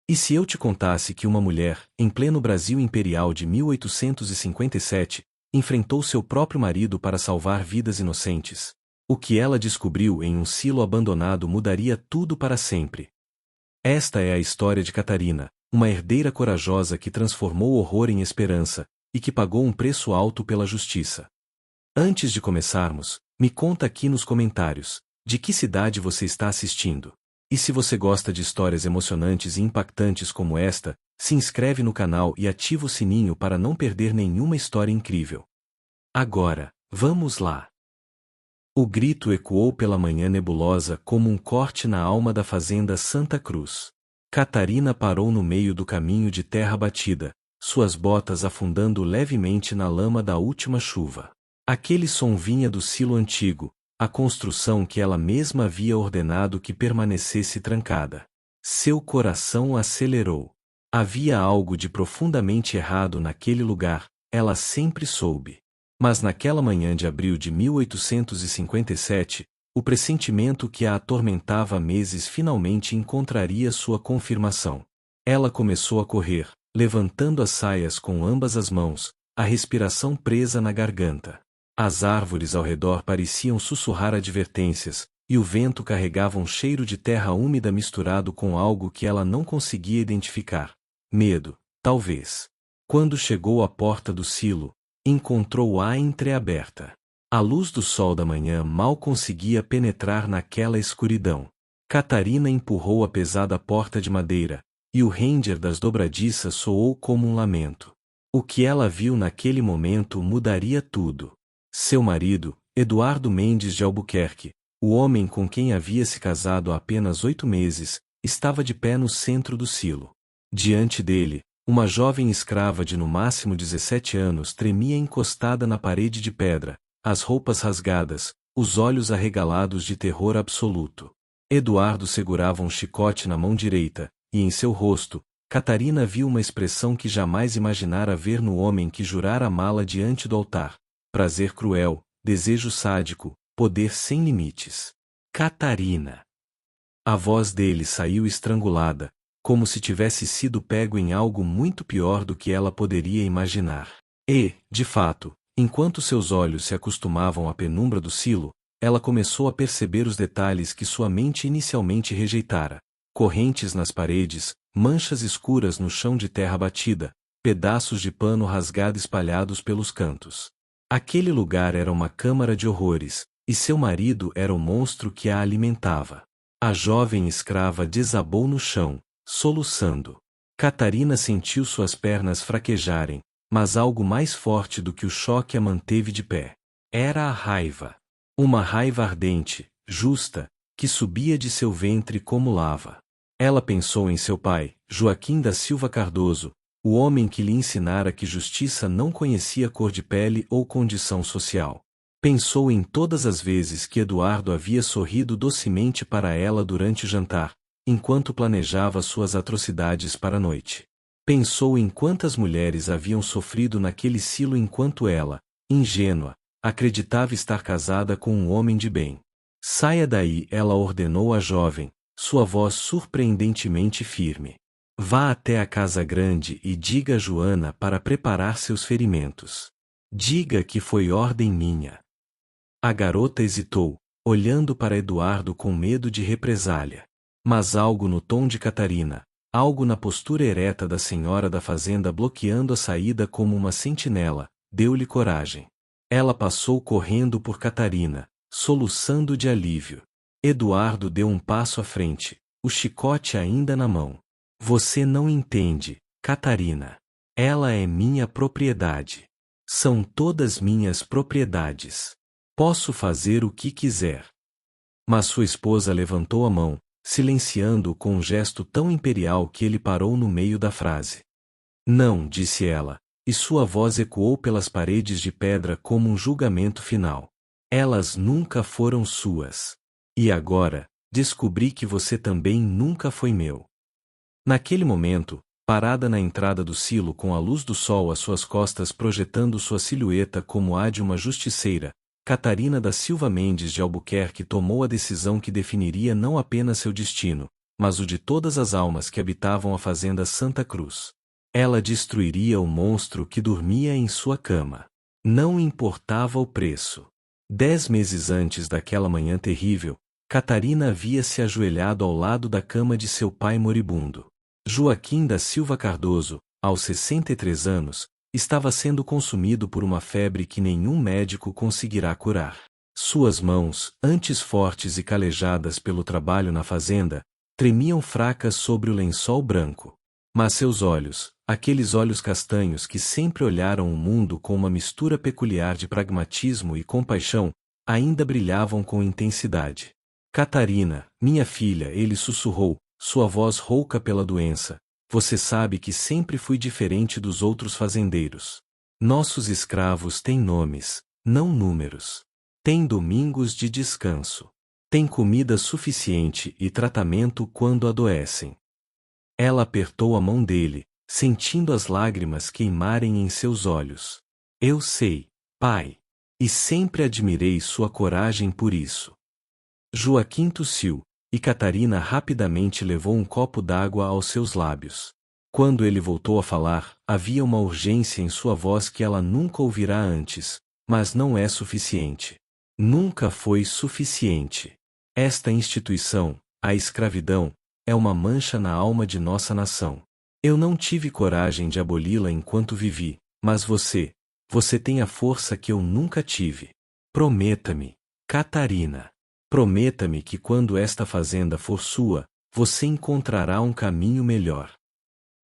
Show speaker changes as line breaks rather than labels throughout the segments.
E se eu te contasse que uma mulher, em pleno Brasil imperial de 1857, enfrentou seu próprio marido para salvar vidas inocentes? O que ela descobriu em um silo abandonado mudaria tudo para sempre. Esta é a história de Catarina, uma herdeira corajosa que transformou horror em esperança, e que pagou um preço alto pela justiça. Antes de começarmos, me conta aqui nos comentários, de que cidade você está assistindo. E se você gosta de histórias emocionantes e impactantes como esta, se inscreve no canal e ativa o sininho para não perder nenhuma história incrível. Agora, vamos lá! O grito ecoou pela manhã nebulosa como um corte na alma da fazenda Santa Cruz. Catarina parou no meio do caminho de terra batida, suas botas afundando levemente na lama da última chuva. Aquele som vinha do silo antigo, a construção que ela mesma havia ordenado que permanecesse trancada. Seu coração acelerou. Havia algo de profundamente errado naquele lugar, ela sempre soube. Mas naquela manhã de abril de 1857, o pressentimento que a atormentava há meses finalmente encontraria sua confirmação. Ela começou a correr, levantando as saias com ambas as mãos, a respiração presa na garganta. As árvores ao redor pareciam sussurrar advertências, e o vento carregava um cheiro de terra úmida misturado com algo que ela não conseguia identificar. Medo, talvez. Quando chegou à porta do silo, encontrou-a entreaberta. A luz do sol da manhã mal conseguia penetrar naquela escuridão. Catarina empurrou a pesada porta de madeira, e o ranger das dobradiças soou como um lamento. O que ela viu naquele momento mudaria tudo. Seu marido, Eduardo Mendes de Albuquerque, o homem com quem havia se casado há apenas 8 meses, estava de pé no centro do silo. Diante dele, uma jovem escrava de no máximo 17 anos tremia encostada na parede de pedra, as roupas rasgadas, os olhos arregalados de terror absoluto. Eduardo segurava um chicote na mão direita, e em seu rosto, Catarina viu uma expressão que jamais imaginara ver no homem que jurara amá-la diante do altar. Prazer cruel, desejo sádico, poder sem limites. Catarina. A voz dele saiu estrangulada, como se tivesse sido pego em algo muito pior do que ela poderia imaginar. E, de fato, enquanto seus olhos se acostumavam à penumbra do silo, ela começou a perceber os detalhes que sua mente inicialmente rejeitara. Correntes nas paredes, manchas escuras no chão de terra batida, pedaços de pano rasgado espalhados pelos cantos. Aquele lugar era uma câmara de horrores, e seu marido era o monstro que a alimentava. A jovem escrava desabou no chão, soluçando. Catarina sentiu suas pernas fraquejarem, mas algo mais forte do que o choque a manteve de pé. Era a raiva. Uma raiva ardente, justa, que subia de seu ventre como lava. Ela pensou em seu pai, Joaquim da Silva Cardoso, o homem que lhe ensinara que justiça não conhecia cor de pele ou condição social. Pensou em todas as vezes que Eduardo havia sorrido docemente para ela durante o jantar, enquanto planejava suas atrocidades para a noite. Pensou em quantas mulheres haviam sofrido naquele silo enquanto ela, ingênua, acreditava estar casada com um homem de bem. Saia daí, ela ordenou à jovem, sua voz surpreendentemente firme. Vá até a casa grande e diga a Joana para preparar seus ferimentos. Diga que foi ordem minha. A garota hesitou, olhando para Eduardo com medo de represália. Mas algo no tom de Catarina, algo na postura ereta da senhora da fazenda bloqueando a saída como uma sentinela, deu-lhe coragem. Ela passou correndo por Catarina, soluçando de alívio. Eduardo deu um passo à frente, o chicote ainda na mão. Você não entende, Catarina. Ela é minha propriedade. São todas minhas propriedades. Posso fazer o que quiser. Mas sua esposa levantou a mão, silenciando-o com um gesto tão imperial que ele parou no meio da frase. Não, disse ela, e sua voz ecoou pelas paredes de pedra como um julgamento final. Elas nunca foram suas. E agora, descobri que você também nunca foi meu. Naquele momento, parada na entrada do silo com a luz do sol às suas costas projetando sua silhueta como a de uma justiceira, Catarina da Silva Mendes de Albuquerque tomou a decisão que definiria não apenas seu destino, mas o de todas as almas que habitavam a fazenda Santa Cruz. Ela destruiria o monstro que dormia em sua cama. Não importava o preço. 10 meses antes daquela manhã terrível, Catarina havia se ajoelhado ao lado da cama de seu pai moribundo. Joaquim da Silva Cardoso, aos 63 anos, estava sendo consumido por uma febre que nenhum médico conseguirá curar. Suas mãos, antes fortes e calejadas pelo trabalho na fazenda, tremiam fracas sobre o lençol branco. Mas seus olhos, aqueles olhos castanhos que sempre olharam o mundo com uma mistura peculiar de pragmatismo e compaixão, ainda brilhavam com intensidade. Catarina, minha filha, ele sussurrou, sua voz rouca pela doença. Você sabe que sempre fui diferente dos outros fazendeiros. Nossos escravos têm nomes, não números. Têm domingos de descanso. Têm comida suficiente e tratamento quando adoecem. Ela apertou a mão dele, sentindo as lágrimas queimarem em seus olhos. Eu sei, pai. E sempre admirei sua coragem por isso. Joaquim tossiu, e Catarina rapidamente levou um copo d'água aos seus lábios. Quando ele voltou a falar, havia uma urgência em sua voz que ela nunca ouvirá antes, mas não é suficiente. Nunca foi suficiente. Esta instituição, a escravidão, é uma mancha na alma de nossa nação. Eu não tive coragem de aboli-la enquanto vivi, mas você tem a força que eu nunca tive. Prometa-me, Catarina. Prometa-me que quando esta fazenda for sua, você encontrará um caminho melhor.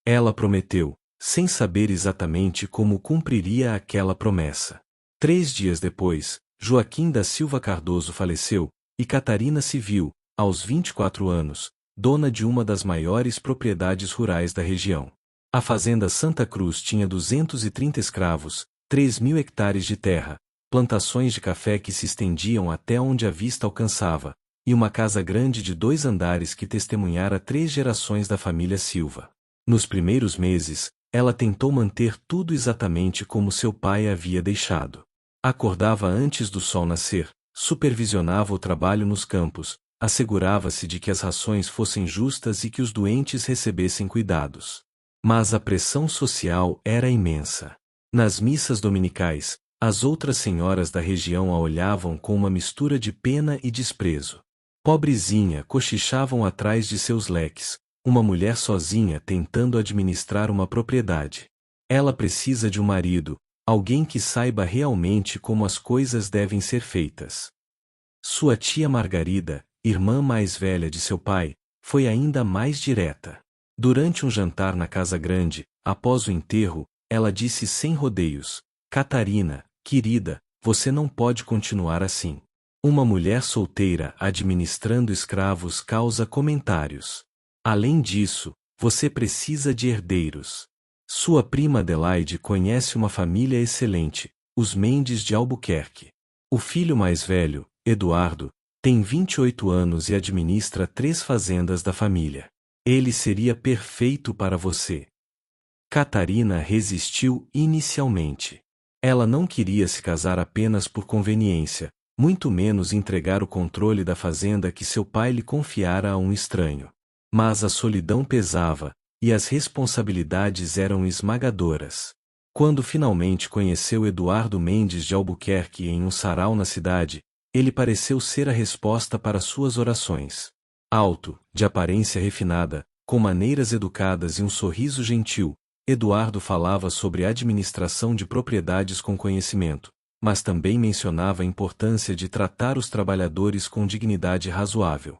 Ela prometeu, sem saber exatamente como cumpriria aquela promessa. 3 dias depois, Joaquim da Silva Cardoso faleceu, e Catarina se viu, aos 24 anos, dona de uma das maiores propriedades rurais da região. A fazenda Santa Cruz tinha 230 escravos, 3.000 hectares de terra, plantações de café que se estendiam até onde a vista alcançava, e uma casa grande de 2 andares que testemunhara 3 gerações da família Silva. Nos primeiros meses, ela tentou manter tudo exatamente como seu pai havia deixado. Acordava antes do sol nascer, supervisionava o trabalho nos campos, assegurava-se de que as rações fossem justas e que os doentes recebessem cuidados. Mas a pressão social era imensa. Nas missas dominicais, as outras senhoras da região a olhavam com uma mistura de pena e desprezo. Pobrezinha, cochichavam atrás de seus leques, uma mulher sozinha tentando administrar uma propriedade. Ela precisa de um marido, alguém que saiba realmente como as coisas devem ser feitas. Sua tia Margarida, irmã mais velha de seu pai, foi ainda mais direta. Durante um jantar na casa grande, após o enterro, ela disse sem rodeios: Catarina, querida, você não pode continuar assim. Uma mulher solteira administrando escravos causa comentários. Além disso, você precisa de herdeiros. Sua prima Adelaide conhece uma família excelente, os Mendes de Albuquerque. O filho mais velho, Eduardo, tem 28 anos e administra 3 fazendas da família. Ele seria perfeito para você. Catarina resistiu inicialmente. Ela não queria se casar apenas por conveniência, muito menos entregar o controle da fazenda que seu pai lhe confiara a um estranho. Mas a solidão pesava, e as responsabilidades eram esmagadoras. Quando finalmente conheceu Eduardo Mendes de Albuquerque em um sarau na cidade, ele pareceu ser a resposta para suas orações. Alto, de aparência refinada, com maneiras educadas e um sorriso gentil, Eduardo falava sobre administração de propriedades com conhecimento, mas também mencionava a importância de tratar os trabalhadores com dignidade razoável.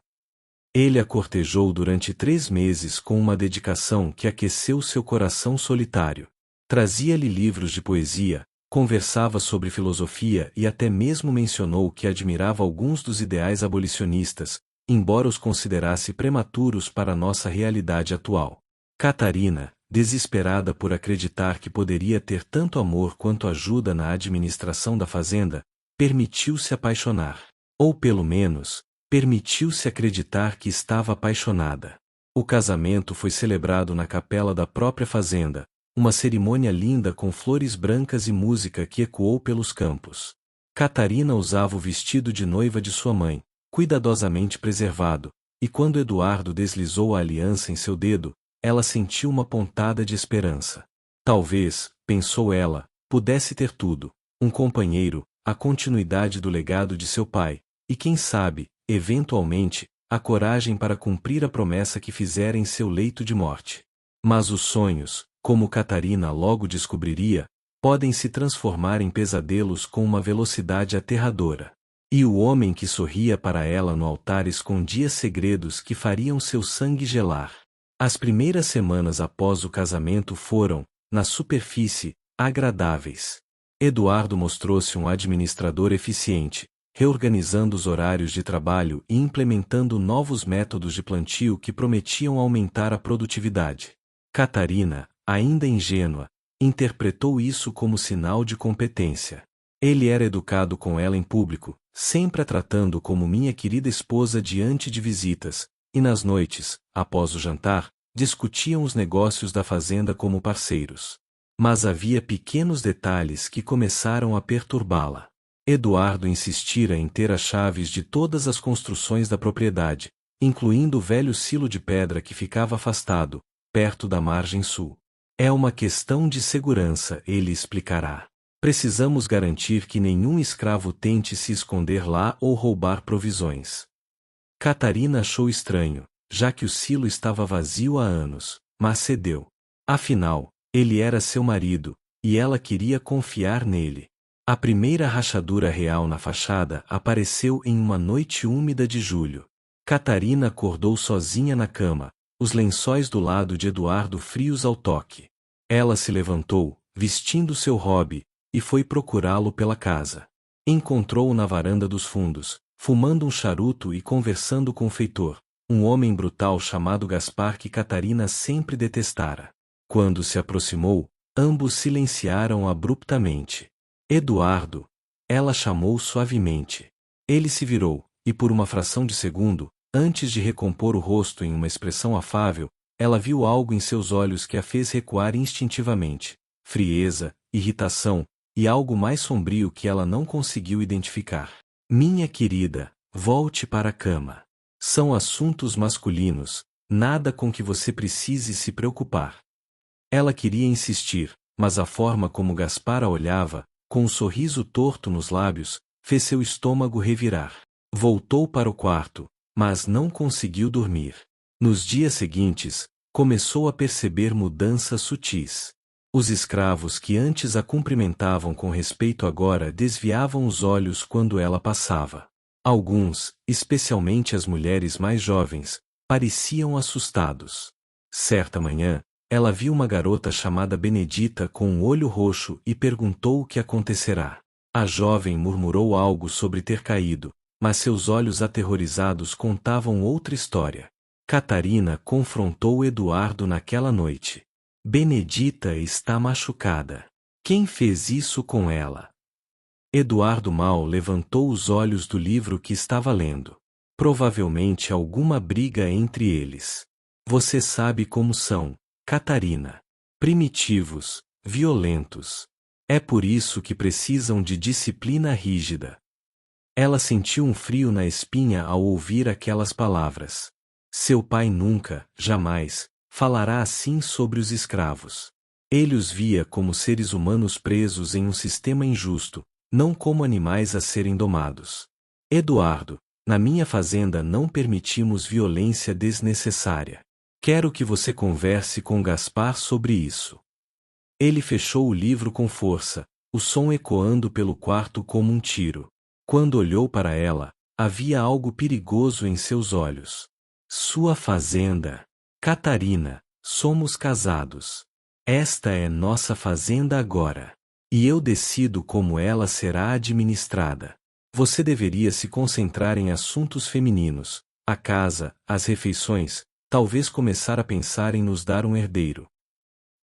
Ele a cortejou durante 3 meses com uma dedicação que aqueceu seu coração solitário. Trazia-lhe livros de poesia, conversava sobre filosofia e até mesmo mencionou que admirava alguns dos ideais abolicionistas, embora os considerasse prematuros para nossa realidade atual. Catarina, desesperada por acreditar que poderia ter tanto amor quanto ajuda na administração da fazenda, permitiu-se apaixonar. Ou pelo menos, permitiu-se acreditar que estava apaixonada. O casamento foi celebrado na capela da própria fazenda, uma cerimônia linda com flores brancas e música que ecoou pelos campos. Catarina usava o vestido de noiva de sua mãe, cuidadosamente preservado, e quando Eduardo deslizou a aliança em seu dedo, ela sentiu uma pontada de esperança. Talvez, pensou ela, pudesse ter tudo: um companheiro, a continuidade do legado de seu pai, e quem sabe, eventualmente, a coragem para cumprir a promessa que fizera em seu leito de morte. Mas os sonhos, como Catarina logo descobriria, podem se transformar em pesadelos com uma velocidade aterradora. E o homem que sorria para ela no altar escondia segredos que fariam seu sangue gelar. As primeiras semanas após o casamento foram, na superfície, agradáveis. Eduardo mostrou-se um administrador eficiente, reorganizando os horários de trabalho e implementando novos métodos de plantio que prometiam aumentar a produtividade. Catarina, ainda ingênua, interpretou isso como sinal de competência. Ele era educado com ela em público, sempre a tratando como minha querida esposa diante de visitas, e nas noites, após o jantar, discutiam os negócios da fazenda como parceiros. Mas havia pequenos detalhes que começaram a perturbá-la. Eduardo insistira em ter as chaves de todas as construções da propriedade, incluindo o velho silo de pedra que ficava afastado, perto da margem sul. É uma questão de segurança, ele explicará. Precisamos garantir que nenhum escravo tente se esconder lá ou roubar provisões. Catarina achou estranho, já que o silo estava vazio há anos, mas cedeu. Afinal, ele era seu marido, e ela queria confiar nele. A primeira rachadura real na fachada apareceu em uma noite úmida de julho. Catarina acordou sozinha na cama, os lençóis do lado de Eduardo frios ao toque. Ela se levantou, vestindo seu hobby, e foi procurá-lo pela casa. Encontrou-o na varanda dos fundos, fumando um charuto e conversando com o feitor, um homem brutal chamado Gaspar que Catarina sempre detestara. Quando se aproximou, ambos silenciaram abruptamente. Eduardo, ela chamou suavemente. Ele se virou, e por uma fração de segundo, antes de recompor o rosto em uma expressão afável, ela viu algo em seus olhos que a fez recuar instintivamente: frieza, irritação, e algo mais sombrio que ela não conseguiu identificar. Minha querida, volte para a cama. São assuntos masculinos, nada com que você precise se preocupar. Ela queria insistir, mas a forma como Gaspar a olhava, com um sorriso torto nos lábios, fez seu estômago revirar. Voltou para o quarto, mas não conseguiu dormir. Nos dias seguintes, começou a perceber mudanças sutis. Os escravos que antes a cumprimentavam com respeito agora desviavam os olhos quando ela passava. Alguns, especialmente as mulheres mais jovens, pareciam assustados. Certa manhã, ela viu uma garota chamada Benedita com um olho roxo e perguntou o que acontecerá. A jovem murmurou algo sobre ter caído, mas seus olhos aterrorizados contavam outra história. Catarina confrontou Eduardo naquela noite. Benedita está machucada. Quem fez isso com ela? Eduardo mal levantou os olhos do livro que estava lendo. Provavelmente alguma briga entre eles. Você sabe como são, Catarina. Primitivos, violentos. É por isso que precisam de disciplina rígida. Ela sentiu um frio na espinha ao ouvir aquelas palavras. Seu pai nunca, jamais, falará assim sobre os escravos. Ele os via como seres humanos presos em um sistema injusto, não como animais a serem domados. Eduardo, na minha fazenda não permitimos violência desnecessária. Quero que você converse com Gaspar sobre isso. Ele fechou o livro com força, o som ecoando pelo quarto como um tiro. Quando olhou para ela, havia algo perigoso em seus olhos. Sua fazenda. Catarina, somos casados. Esta é nossa fazenda agora. E eu decido como ela será administrada. Você deveria se concentrar em assuntos femininos, a casa, as refeições, talvez começar a pensar em nos dar um herdeiro.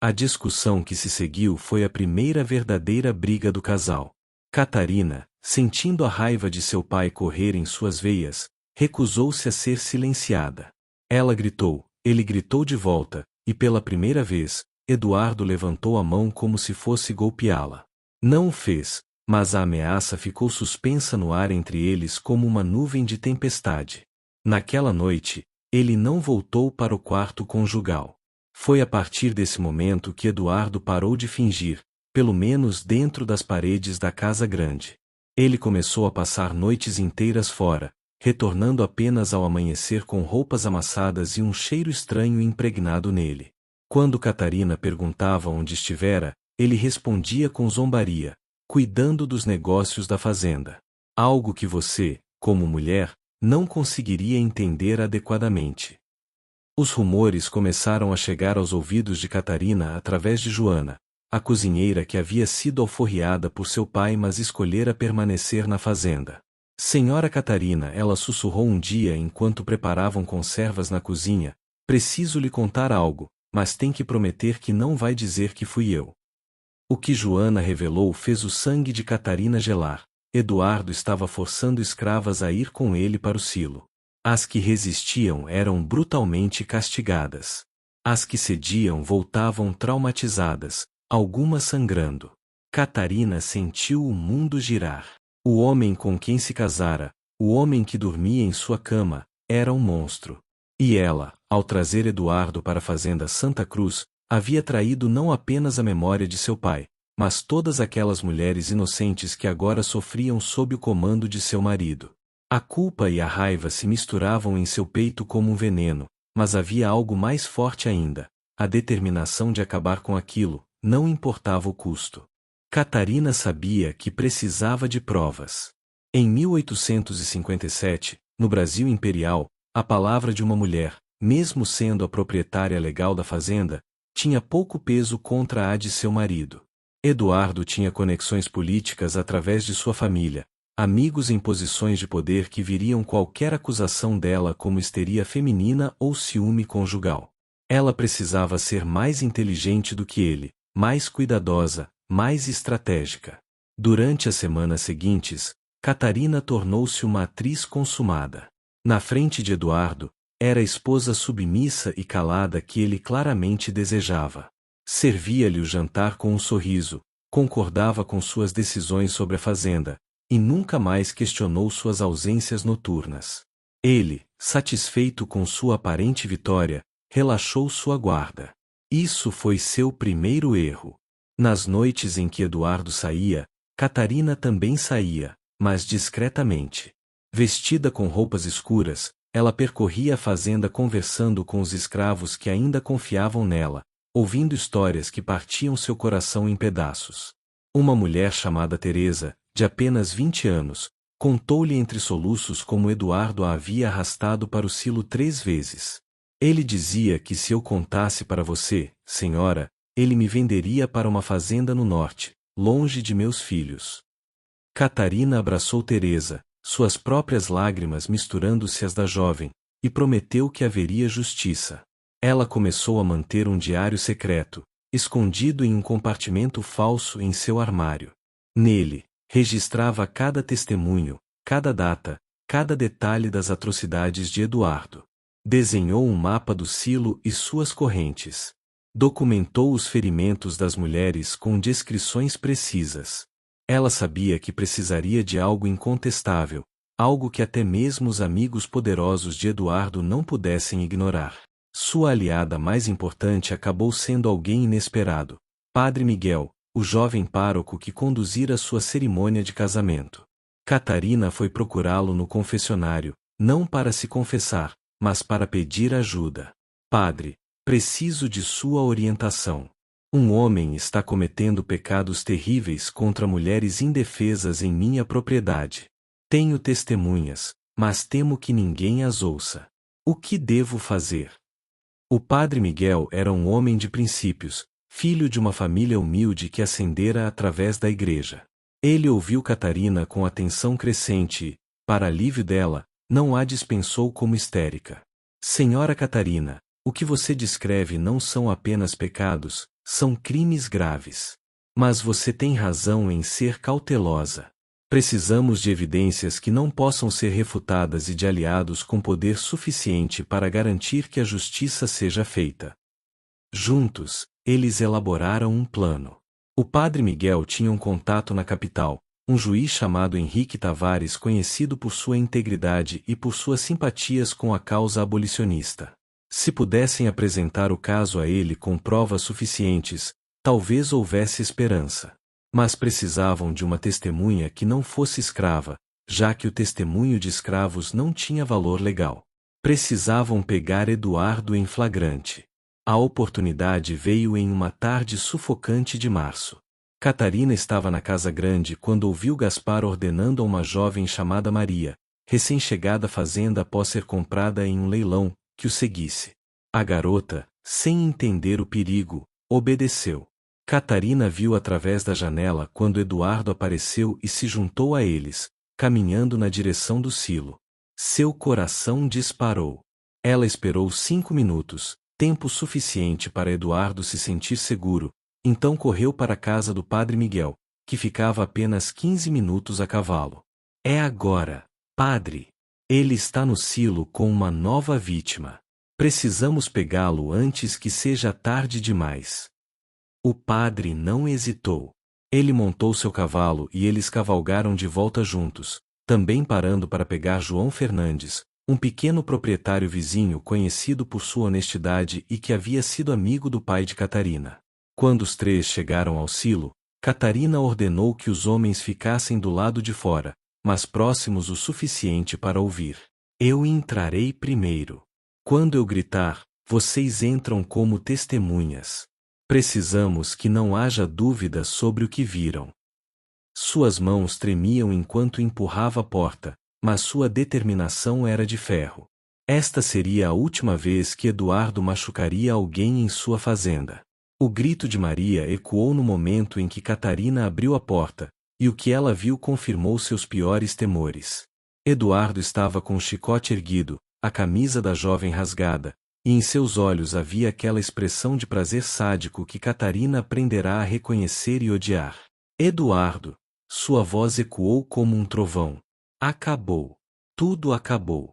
A discussão que se seguiu foi a primeira verdadeira briga do casal. Catarina, sentindo a raiva de seu pai correr em suas veias, recusou-se a ser silenciada. Ela gritou, ele gritou de volta, e pela primeira vez, Eduardo levantou a mão como se fosse golpeá-la. Não o fez, mas a ameaça ficou suspensa no ar entre eles como uma nuvem de tempestade. Naquela noite, ele não voltou para o quarto conjugal. Foi a partir desse momento que Eduardo parou de fingir, pelo menos dentro das paredes da casa grande. Ele começou a passar noites inteiras fora, retornando apenas ao amanhecer com roupas amassadas e um cheiro estranho impregnado nele. Quando Catarina perguntava onde estivera, ele respondia com zombaria, cuidando dos negócios da fazenda. Algo que você, como mulher, não conseguiria entender adequadamente. Os rumores começaram a chegar aos ouvidos de Catarina através de Joana, a cozinheira que havia sido alforriada por seu pai mas escolhera permanecer na fazenda. Senhora Catarina, ela sussurrou um dia enquanto preparavam conservas na cozinha, preciso lhe contar algo, mas tem que prometer que não vai dizer que fui eu. O que Joana revelou fez o sangue de Catarina gelar. Eduardo estava forçando escravas a ir com ele para o silo. As que resistiam eram brutalmente castigadas. As que cediam voltavam traumatizadas, algumas sangrando. Catarina sentiu o mundo girar. O homem com quem se casara, o homem que dormia em sua cama, era um monstro. E ela, ao trazer Eduardo para a fazenda Santa Cruz, havia traído não apenas a memória de seu pai, mas todas aquelas mulheres inocentes que agora sofriam sob o comando de seu marido. A culpa e a raiva se misturavam em seu peito como um veneno, mas havia algo mais forte ainda, a determinação de acabar com aquilo, não importava o custo. Catarina sabia que precisava de provas. Em 1857, no Brasil imperial, a palavra de uma mulher, mesmo sendo a proprietária legal da fazenda, tinha pouco peso contra a de seu marido. Eduardo tinha conexões políticas através de sua família, amigos em posições de poder que viriam qualquer acusação dela como histeria feminina ou ciúme conjugal. Ela precisava ser mais inteligente do que ele, mais cuidadosa, mais estratégica. Durante as semanas seguintes, Catarina tornou-se uma atriz consumada. Na frente de Eduardo, era a esposa submissa e calada que ele claramente desejava. Servia-lhe o jantar com um sorriso, concordava com suas decisões sobre a fazenda, e nunca mais questionou suas ausências noturnas. Ele, satisfeito com sua aparente vitória, relaxou sua guarda. Isso foi seu primeiro erro. Nas noites em que Eduardo saía, Catarina também saía, mas discretamente. Vestida com roupas escuras, ela percorria a fazenda conversando com os escravos que ainda confiavam nela, ouvindo histórias que partiam seu coração em pedaços. Uma mulher chamada Teresa, de apenas 20 anos, contou-lhe entre soluços como Eduardo a havia arrastado para o silo 3 vezes. Ele dizia que se eu contasse para você, senhora, ele me venderia para uma fazenda no norte, longe de meus filhos. Catarina abraçou Teresa, suas próprias lágrimas misturando-se às da jovem, e prometeu que haveria justiça. Ela começou a manter um diário secreto, escondido em um compartimento falso em seu armário. Nele, registrava cada testemunho, cada data, cada detalhe das atrocidades de Eduardo. Desenhou um mapa do silo e suas correntes. Documentou os ferimentos das mulheres com descrições precisas. Ela sabia que precisaria de algo incontestável, algo que até mesmo os amigos poderosos de Eduardo não pudessem ignorar. Sua aliada mais importante acabou sendo alguém inesperado, Padre Miguel, o jovem pároco que conduzira sua cerimônia de casamento. Catarina foi procurá-lo no confessionário, não para se confessar, mas para pedir ajuda. Padre, preciso de sua orientação. Um homem está cometendo pecados terríveis contra mulheres indefesas em minha propriedade. Tenho testemunhas, mas temo que ninguém as ouça. O que devo fazer? O Padre Miguel era um homem de princípios, filho de uma família humilde que ascendera através da igreja. Ele ouviu Catarina com atenção crescente e, para alívio dela, não a dispensou como histérica. Senhora Catarina, o que você descreve não são apenas pecados, são crimes graves. Mas você tem razão em ser cautelosa. Precisamos de evidências que não possam ser refutadas e de aliados com poder suficiente para garantir que a justiça seja feita. Juntos, eles elaboraram um plano. O Padre Miguel tinha um contato na capital, um juiz chamado Henrique Tavares, conhecido por sua integridade e por suas simpatias com a causa abolicionista. Se pudessem apresentar o caso a ele com provas suficientes, talvez houvesse esperança. Mas precisavam de uma testemunha que não fosse escrava, já que o testemunho de escravos não tinha valor legal. Precisavam pegar Eduardo em flagrante. A oportunidade veio em uma tarde sufocante de março. Catarina estava na casa grande quando ouviu Gaspar ordenando a uma jovem chamada Maria, recém-chegada à fazenda após ser comprada em um leilão, que o seguisse. A garota, sem entender o perigo, obedeceu. Catarina viu através da janela quando Eduardo apareceu e se juntou a eles, caminhando na direção do silo. Seu coração disparou. Ela esperou 5 minutos, tempo suficiente para Eduardo se sentir seguro, então correu para a casa do Padre Miguel, que ficava apenas 15 minutos a cavalo. É agora, padre. Ele está no silo com uma nova vítima. Precisamos pegá-lo antes que seja tarde demais. O padre não hesitou. Ele montou seu cavalo e eles cavalgaram de volta juntos, também parando para pegar João Fernandes, um pequeno proprietário vizinho conhecido por sua honestidade e que havia sido amigo do pai de Catarina. Quando os três chegaram ao silo, Catarina ordenou que os homens ficassem do lado de fora, mas próximos o suficiente para ouvir. Eu entrarei primeiro. Quando eu gritar, vocês entram como testemunhas. Precisamos que não haja dúvida sobre o que viram. Suas mãos tremiam enquanto empurrava a porta, mas sua determinação era de ferro. Esta seria a última vez que Eduardo machucaria alguém em sua fazenda. O grito de Maria ecoou no momento em que Catarina abriu a porta, e o que ela viu confirmou seus piores temores. Eduardo estava com o chicote erguido, a camisa da jovem rasgada, e em seus olhos havia aquela expressão de prazer sádico que Catarina aprenderá a reconhecer e odiar. Eduardo! Sua voz ecoou como um trovão. Acabou. Tudo acabou.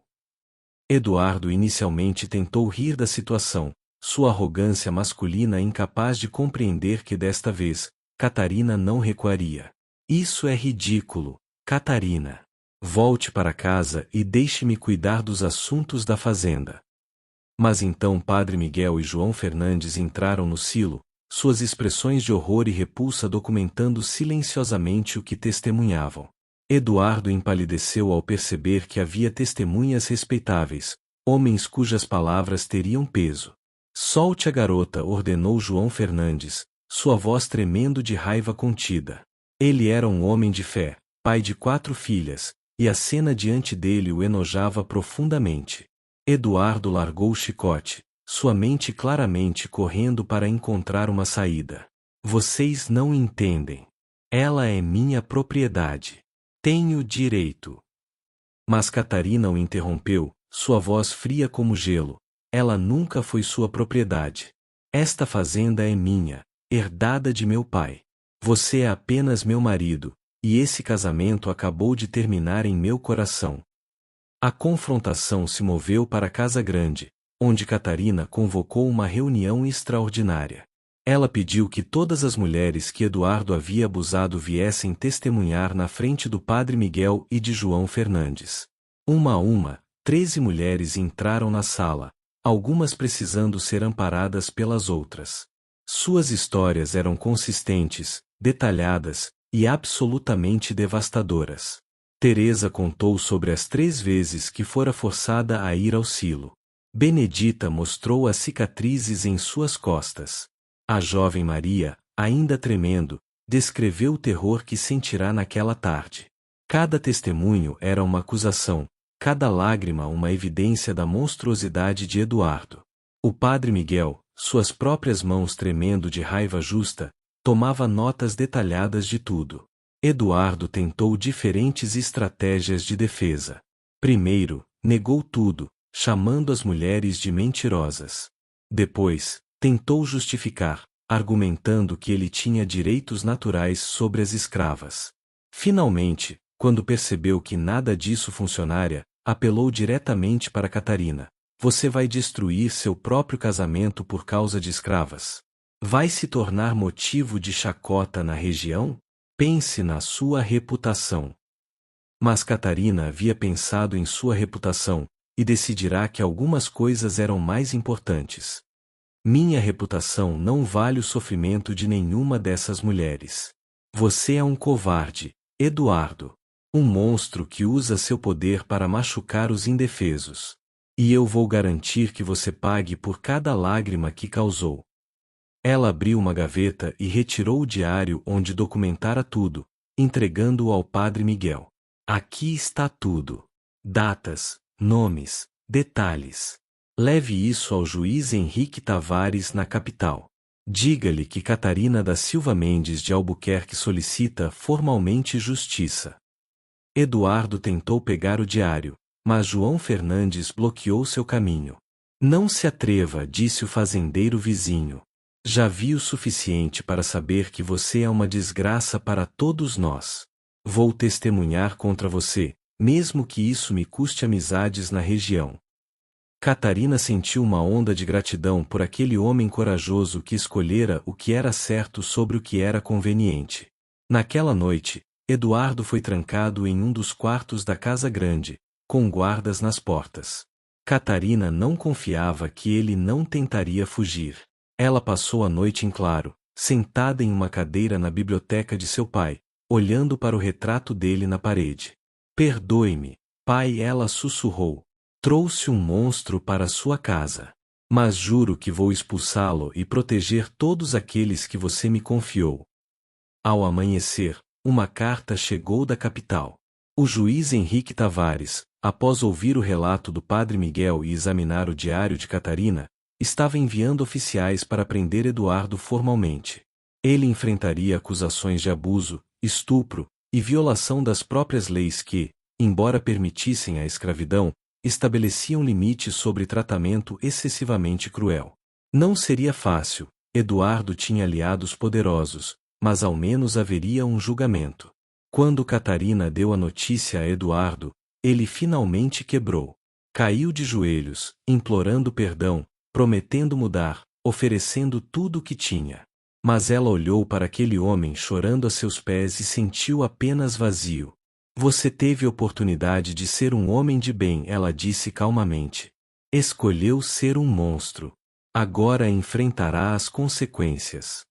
Eduardo inicialmente tentou rir da situação, sua arrogância masculina incapaz de compreender que desta vez, Catarina não recuaria. Isso é ridículo, Catarina. Volte para casa e deixe-me cuidar dos assuntos da fazenda. Mas então Padre Miguel e João Fernandes entraram no silo, suas expressões de horror e repulsa documentando silenciosamente o que testemunhavam. Eduardo empalideceu ao perceber que havia testemunhas respeitáveis, homens cujas palavras teriam peso. Solte a garota, ordenou João Fernandes, sua voz tremendo de raiva contida. Ele era um homem de fé, pai de 4 filhas, e a cena diante dele o enojava profundamente. Eduardo largou o chicote, sua mente claramente correndo para encontrar uma saída. Vocês não entendem. Ela é minha propriedade. Tenho direito. Mas Catarina o interrompeu, sua voz fria como gelo. Ela nunca foi sua propriedade. Esta fazenda é minha, herdada de meu pai. Você é apenas meu marido, e esse casamento acabou de terminar em meu coração. A confrontação se moveu para a Casa Grande, onde Catarina convocou uma reunião extraordinária. Ela pediu que todas as mulheres que Eduardo havia abusado viessem testemunhar na frente do Padre Miguel e de João Fernandes. Uma a uma, 13 mulheres entraram na sala, algumas precisando ser amparadas pelas outras. Suas histórias eram consistentes, detalhadas e absolutamente devastadoras. Teresa contou sobre as 3 vezes que fora forçada a ir ao silo. Benedita mostrou as cicatrizes em suas costas. A jovem Maria, ainda tremendo, descreveu o terror que sentirá naquela tarde. Cada testemunho era uma acusação, cada lágrima uma evidência da monstruosidade de Eduardo. O Padre Miguel, suas próprias mãos tremendo de raiva justa, tomava notas detalhadas de tudo. Eduardo tentou diferentes estratégias de defesa. Primeiro, negou tudo, chamando as mulheres de mentirosas. Depois, tentou justificar, argumentando que ele tinha direitos naturais sobre as escravas. Finalmente, quando percebeu que nada disso funcionaria, apelou diretamente para Catarina. Você vai destruir seu próprio casamento por causa de escravas? Vai se tornar motivo de chacota na região? pense na sua reputação. Mas Catarina havia pensado em sua reputação, e decidirá que algumas coisas eram mais importantes. Minha reputação não vale o sofrimento de nenhuma dessas mulheres. Você é um covarde, Eduardo. Um monstro que usa seu poder para machucar os indefesos. E eu vou garantir que você pague por cada lágrima que causou. Ela abriu uma gaveta e retirou o diário onde documentara tudo, entregando-o ao padre Miguel. Aqui está tudo. Datas, nomes, detalhes. Leve isso ao juiz Henrique Tavares na capital. Diga-lhe que Catarina da Silva Mendes de Albuquerque solicita formalmente justiça. Eduardo tentou pegar o diário, mas João Fernandes bloqueou seu caminho. Não se atreva, disse o fazendeiro vizinho. Já vi o suficiente para saber que você é uma desgraça para todos nós. Vou testemunhar contra você, mesmo que isso me custe amizades na região. Catarina sentiu uma onda de gratidão por aquele homem corajoso que escolhera o que era certo sobre o que era conveniente. Naquela noite, Eduardo foi trancado em um dos quartos da casa grande, com guardas nas portas. Catarina não confiava que ele não tentaria fugir. Ela passou a noite em claro, sentada em uma cadeira na biblioteca de seu pai, olhando para o retrato dele na parede. Perdoe-me, pai, ela sussurrou. Trouxe um monstro para sua casa. Mas juro que vou expulsá-lo e proteger todos aqueles que você me confiou. Ao amanhecer, uma carta chegou da capital. O juiz Henrique Tavares, após ouvir o relato do padre Miguel e examinar o diário de Catarina, estava enviando oficiais para prender Eduardo formalmente. Ele enfrentaria acusações de abuso, estupro e violação das próprias leis que, embora permitissem a escravidão, estabeleciam limites sobre tratamento excessivamente cruel. Não seria fácil, Eduardo tinha aliados poderosos, mas ao menos haveria um julgamento. Quando Catarina deu a notícia a Eduardo, ele finalmente quebrou. Caiu de joelhos, implorando perdão, prometendo mudar, oferecendo tudo o que tinha. Mas ela olhou para aquele homem chorando a seus pés e sentiu apenas vazio. Você teve oportunidade de ser um homem de bem, ela disse calmamente. Escolheu ser um monstro. Agora enfrentará as consequências.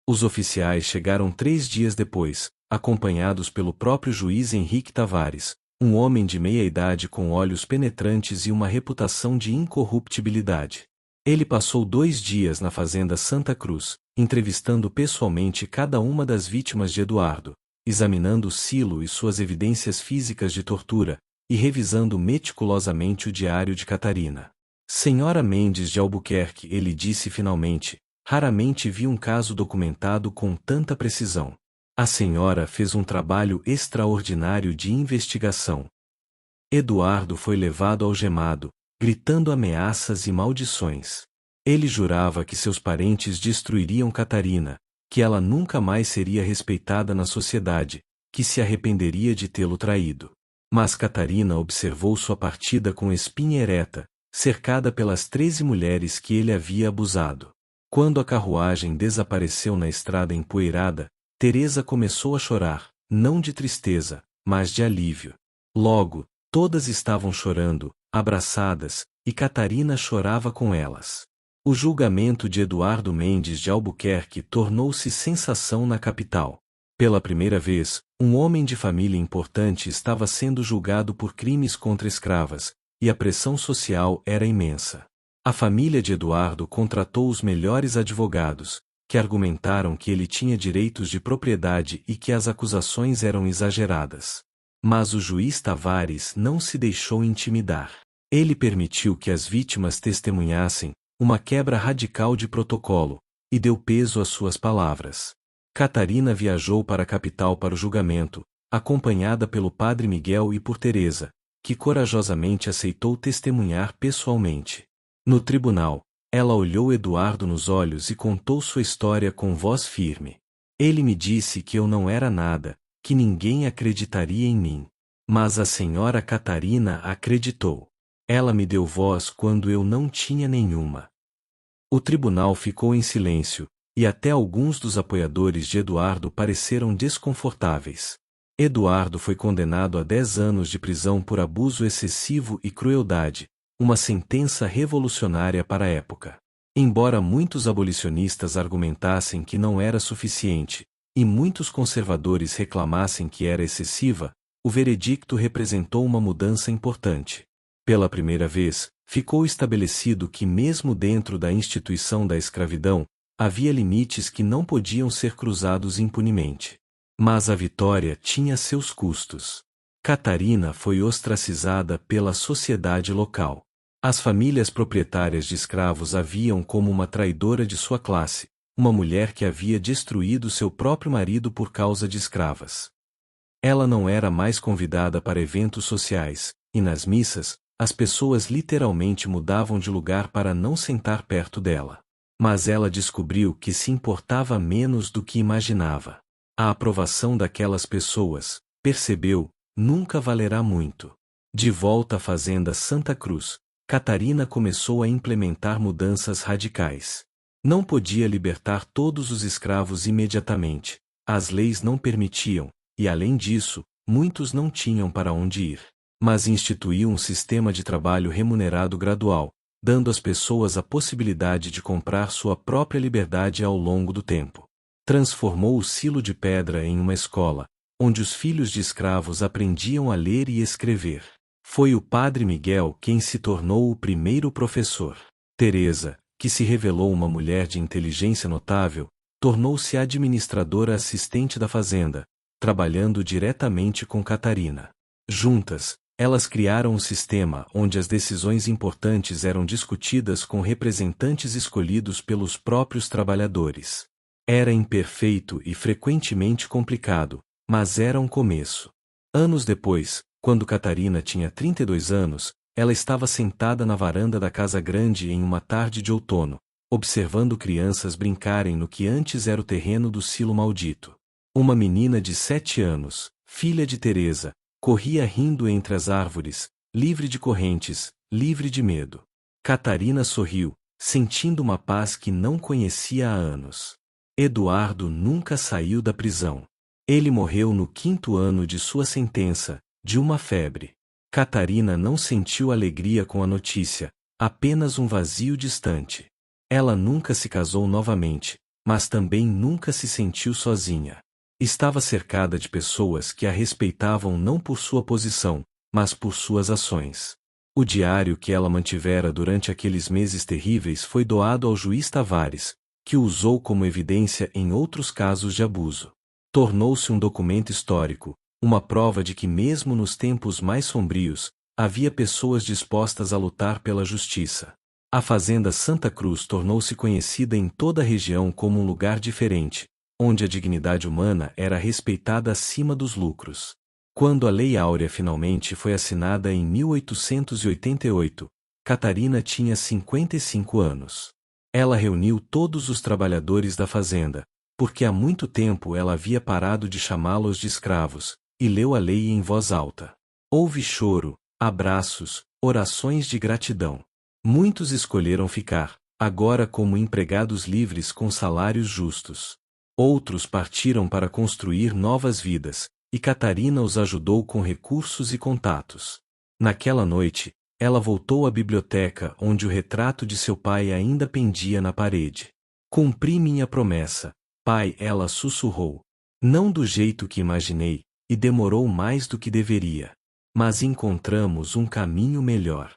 Os oficiais chegaram 3 dias depois, acompanhados pelo próprio juiz Henrique Tavares, um homem de meia idade com olhos penetrantes e uma reputação de incorruptibilidade. Ele passou 2 dias na fazenda Santa Cruz, entrevistando pessoalmente cada uma das vítimas de Eduardo, examinando o silo e suas evidências físicas de tortura, e revisando meticulosamente o diário de Catarina. Senhora Mendes de Albuquerque, ele disse finalmente, raramente vi um caso documentado com tanta precisão. A senhora fez um trabalho extraordinário de investigação. Eduardo foi levado algemado, gritando ameaças e maldições. Ele jurava que seus parentes destruiriam Catarina, que ela nunca mais seria respeitada na sociedade, que se arrependeria de tê-lo traído. Mas Catarina observou sua partida com espinha ereta, cercada pelas 13 mulheres que ele havia abusado. Quando a carruagem desapareceu na estrada empoeirada, Teresa começou a chorar, não de tristeza, mas de alívio. Logo, todas estavam chorando, abraçadas, e Catarina chorava com elas. O julgamento de Eduardo Mendes de Albuquerque tornou-se sensação na capital. Pela primeira vez, um homem de família importante estava sendo julgado por crimes contra escravas, e a pressão social era imensa. A família de Eduardo contratou os melhores advogados, que argumentaram que ele tinha direitos de propriedade e que as acusações eram exageradas. Mas o juiz Tavares não se deixou intimidar. Ele permitiu que as vítimas testemunhassem, uma quebra radical de protocolo, e deu peso às suas palavras. Catarina viajou para a capital para o julgamento, acompanhada pelo padre Miguel e por Teresa, que corajosamente aceitou testemunhar pessoalmente. No tribunal, ela olhou Eduardo nos olhos e contou sua história com voz firme. Ele me disse que eu não era nada, que ninguém acreditaria em mim. Mas a senhora Catarina acreditou. Ela me deu voz quando eu não tinha nenhuma. O tribunal ficou em silêncio, e até alguns dos apoiadores de Eduardo pareceram desconfortáveis. Eduardo foi condenado a 10 anos de prisão por abuso excessivo e crueldade, uma sentença revolucionária para a época. Embora muitos abolicionistas argumentassem que não era suficiente, e muitos conservadores reclamassem que era excessiva, o veredicto representou uma mudança importante. Pela primeira vez, ficou estabelecido que mesmo dentro da instituição da escravidão, havia limites que não podiam ser cruzados impunemente. Mas a vitória tinha seus custos. Catarina foi ostracizada pela sociedade local. As famílias proprietárias de escravos a viam como uma traidora de sua classe, uma mulher que havia destruído seu próprio marido por causa de escravas. Ela não era mais convidada para eventos sociais, e nas missas, as pessoas literalmente mudavam de lugar para não sentar perto dela. Mas ela descobriu que se importava menos do que imaginava. A aprovação daquelas pessoas, percebeu, nunca valerá muito. De volta à fazenda Santa Cruz, Catarina começou a implementar mudanças radicais. Não podia libertar todos os escravos imediatamente, as leis não permitiam, e além disso, muitos não tinham para onde ir. Mas instituiu um sistema de trabalho remunerado gradual, dando às pessoas a possibilidade de comprar sua própria liberdade ao longo do tempo. Transformou o Silo de Pedra em uma escola, onde os filhos de escravos aprendiam a ler e escrever. Foi o padre Miguel quem se tornou o primeiro professor. Teresa, que se revelou uma mulher de inteligência notável, tornou-se administradora assistente da fazenda, trabalhando diretamente com Catarina. Juntas, elas criaram um sistema onde as decisões importantes eram discutidas com representantes escolhidos pelos próprios trabalhadores. Era imperfeito e frequentemente complicado, mas era um começo. Anos depois, quando Catarina tinha 32 anos, ela estava sentada na varanda da casa grande em uma tarde de outono, observando crianças brincarem no que antes era o terreno do silo maldito. Uma menina de 7 anos, filha de Teresa, corria rindo entre as árvores, livre de correntes, livre de medo. Catarina sorriu, sentindo uma paz que não conhecia há anos. Eduardo nunca saiu da prisão. Ele morreu no 5º ano de sua sentença, de uma febre. Catarina não sentiu alegria com a notícia, apenas um vazio distante. Ela nunca se casou novamente, mas também nunca se sentiu sozinha. Estava cercada de pessoas que a respeitavam não por sua posição, mas por suas ações. O diário que ela mantivera durante aqueles meses terríveis foi doado ao juiz Tavares, que o usou como evidência em outros casos de abuso. Tornou-se um documento histórico, uma prova de que mesmo nos tempos mais sombrios, havia pessoas dispostas a lutar pela justiça. A fazenda Santa Cruz tornou-se conhecida em toda a região como um lugar diferente, onde a dignidade humana era respeitada acima dos lucros. Quando a Lei Áurea finalmente foi assinada em 1888, Catarina tinha 55 anos. Ela reuniu todos os trabalhadores da fazenda, porque há muito tempo ela havia parado de chamá-los de escravos, e leu a lei em voz alta. Houve choro, abraços, orações de gratidão. Muitos escolheram ficar, agora como empregados livres com salários justos. Outros partiram para construir novas vidas, e Catarina os ajudou com recursos e contatos. Naquela noite, ela voltou à biblioteca onde o retrato de seu pai ainda pendia na parede. Cumpri minha promessa, pai, ela sussurrou. Não do jeito que imaginei, e demorou mais do que deveria. Mas encontramos um caminho melhor.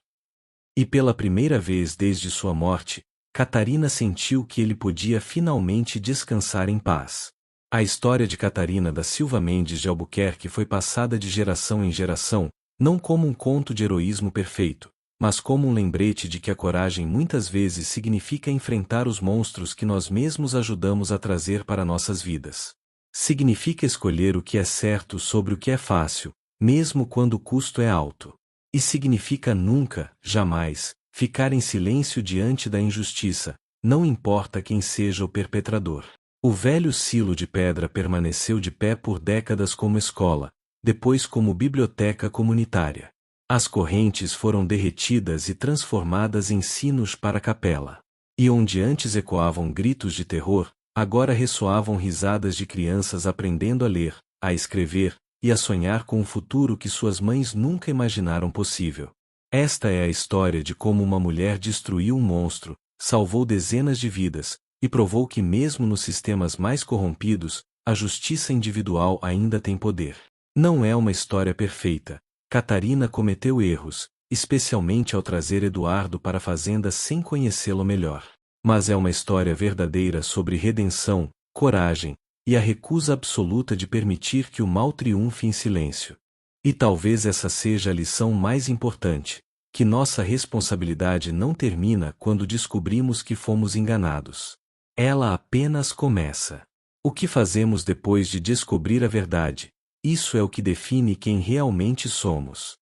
E pela primeira vez desde sua morte, Catarina sentiu que ele podia finalmente descansar em paz. A história de Catarina da Silva Mendes de Albuquerque foi passada de geração em geração, não como um conto de heroísmo perfeito, mas como um lembrete de que a coragem muitas vezes significa enfrentar os monstros que nós mesmos ajudamos a trazer para nossas vidas. Significa escolher o que é certo sobre o que é fácil, mesmo quando o custo é alto. E significa nunca, jamais, ficar em silêncio diante da injustiça, não importa quem seja o perpetrador. O velho silo de pedra permaneceu de pé por décadas como escola, depois como biblioteca comunitária. As correntes foram derretidas e transformadas em sinos para a capela. E onde antes ecoavam gritos de terror, Agora ressoavam risadas de crianças aprendendo a ler, a escrever, e a sonhar com um futuro que suas mães nunca imaginaram possível. Esta é a história de como uma mulher destruiu um monstro, salvou dezenas de vidas, e provou que mesmo nos sistemas mais corrompidos, a justiça individual ainda tem poder. Não é uma história perfeita. Catarina cometeu erros, especialmente ao trazer Eduardo para a fazenda sem conhecê-lo melhor. Mas é uma história verdadeira sobre redenção, coragem, e a recusa absoluta de permitir que o mal triunfe em silêncio. E talvez essa seja a lição mais importante, que nossa responsabilidade não termina quando descobrimos que fomos enganados. Ela apenas começa. O que fazemos depois de descobrir a verdade? Isso é o que define quem realmente somos.